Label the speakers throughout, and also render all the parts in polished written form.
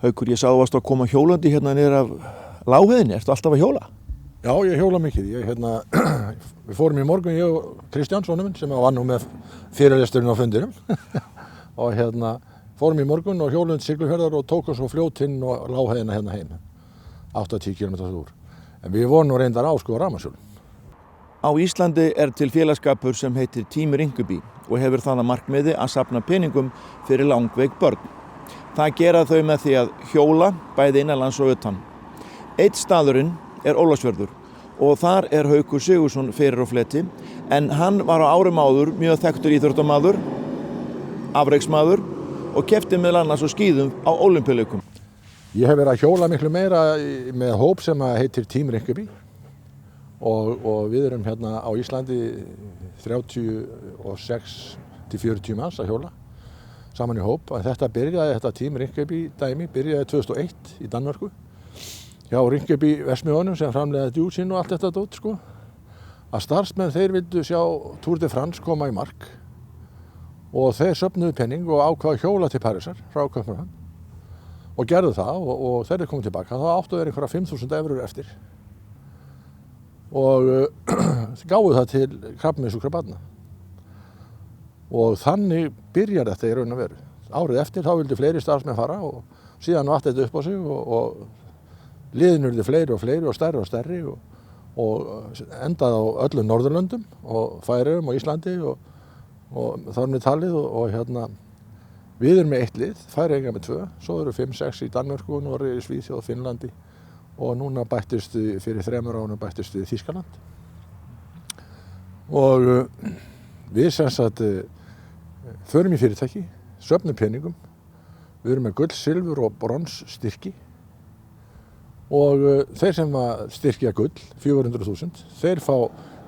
Speaker 1: Haukur, ég sá þú varst að koma hjólandi hérna niður af Lágheiðinni. Ertu alltaf að hjóla?
Speaker 2: Já, ég hjóla mikið. Við fórum í morgun, ég og Kristján, sonur minn, sem var nú með fyrirlesturinn á fundinum. Og fórum í morgun og hjólum til Siglufjarðar og tókum svo fljótinn og Lágheiðina hérna heim. 8-10 km úr. En við vorum nú reyndar á rafmagnshjólum.
Speaker 1: Á Íslandi til félagsskapur sem heitir Team Rinkeby og hefur það að markmiði að safna peningum fyrir langveik börn. Það gera þau með því að hjóla bæði innanlands og utan. Einn staðurinn Ólafsfjörður og þar Haukur Sigurðsson fyrir á fleti, en hann var á árum áður mjög þekktur íþróttamaður, afreiksmaður og keppti meðal annars á skíðum á Ólympíuleikum.
Speaker 2: Ég hef verið að hjóla miklu meira með hóp sem heitir Team Rinkeby og við erum hérna á Íslandi 36 til 40 manns að hjóla saman í hóp. Þetta Team Rinkeby dæmi byrjaði 2001 í Danmörku hjá Rinkeby verksmiðjunum sem framleiða djúsin og allt þetta dót sko. Að starfsmenn þeir vildu sjá Tour de France koma í mark og þeir söfnuðu penning og ákvaðu hjóla til Parísar frá Kaupmannahöfn og gerðu það og þeir komið tilbaka. Þá áttu þeir einhverja 5.000 eurur eftir og gáfu það til krabbameinssjúkra barna. Og þannig byrjar þetta í raun og veru. Árið eftir þá vildu fleiri starfsmenn fara og síðan vatt þetta upp á sig og liðin urðu fleiri og stærri og endaði á öllum Norðurlöndum og Færeyjum og Íslandi og þar með talið og við erum með 1 lið, Færeyingar með 2, svo eru 5-6 í Danmörku, Noregi, Svíþjóð, Finnlandi og núna bættist fyrir 3 árum bættist við Þýskaland. Og við sem sagt förum í fyrirtæki, söfnum peningum, við erum með gull, silfur og brons styrki og þeir sem styrkja gull, 400.000, þeir fá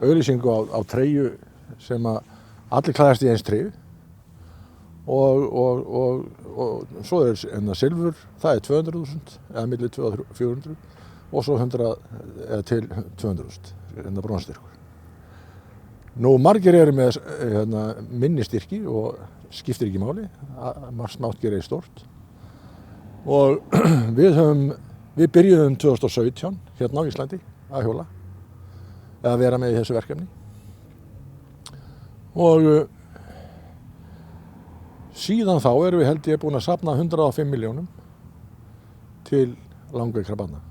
Speaker 2: auglýsingu á treyju sem allir klæðast í eins treyju og svo silfur, það 200.000 eða milli 200 og 400 og svo 100 eða til 200.000 bronsstyrkur. Nú margir eru með minni styrki og skiptir ekki máli, smátt gera í stórt og við byrjuðum 2017 hérna á Íslandi að hjóla eða vera með í þessu verkefni og síðan þá erum við held ég búin að safna 105 milljónum til langveikra barna.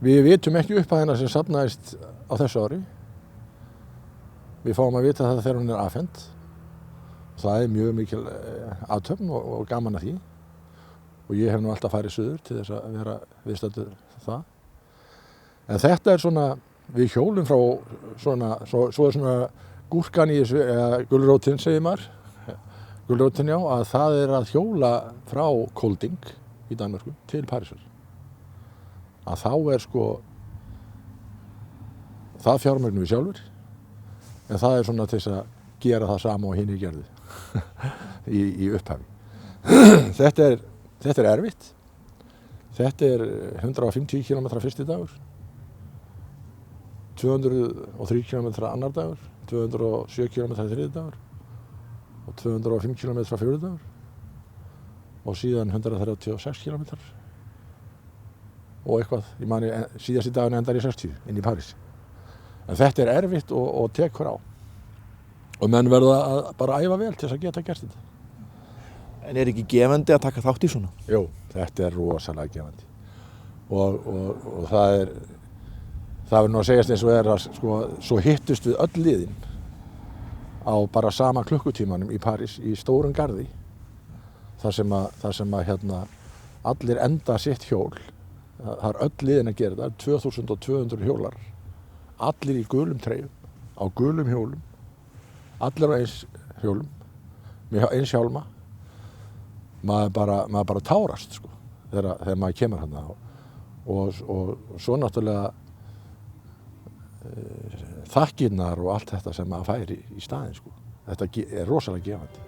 Speaker 2: Við vitum ekki upphæðina sem safnaðist á þessu ári. Við fáum að vita það þegar hún afhent. Það mjög mikil athöfn og gaman að því. Og ég hef nú alltaf farið suður til þess að vera viðstaddur það. En þetta svona, við hjólum frá svo svona gúrkan í þessu, eða gulrótin segir maður, gulrótin já, að það að hjóla frá Kolding í Danmörku til Parísar. Að þá sko, það fjármögnum við sjálfur, en það svona til þess að gera það sama og hinir gerðu í upphafi. Þetta erfitt. Þetta 150 km fyrsti dagur, 203 km annar dagur, 207 km þriði dagur og 205 km fjórði dagur og síðan 136 km og eitthvað, ég mani síðasti daginn endar í 60 inn í París. En þetta erfitt og tekur á og menn verða að bara æfa vel til þess að geta gert þetta.
Speaker 1: En ekki gefandi að taka þátt í svona?
Speaker 2: Jú, þetta rosalega gefandi og það verður nú að segjast eins og að sko, svo hittust við öll liðin á bara sama klukkutímanum í París í stórum garði þar sem allir enda sitt hjól. Það öll liðin að gera þetta, 2200 hjólar, allir í gulum treyjum, á gulum hjólum, allir á eins hjólum, með eins hjálma. Maður bara tárast sko, þegar maður kemur hérna og svo náttúrulega þakkirnar og allt þetta sem maður fær í staðinn sko. Þetta rosalega gefandi.